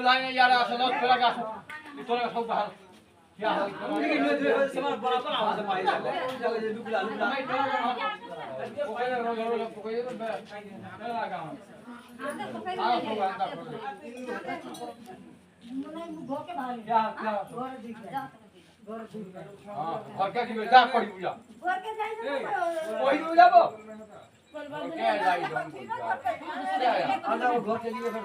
line यार असल थोड़ा का थोड़ा सब बाहर क्या हो समार बराबर आवाज पाई जगह दुबला दुबला मैं कोई तो मैं लगा क्या घर के दिवे जा पड़ी पूजा घर के जाई कोई नहीं जाबो क्या जाई आजा घर के दिवे फिर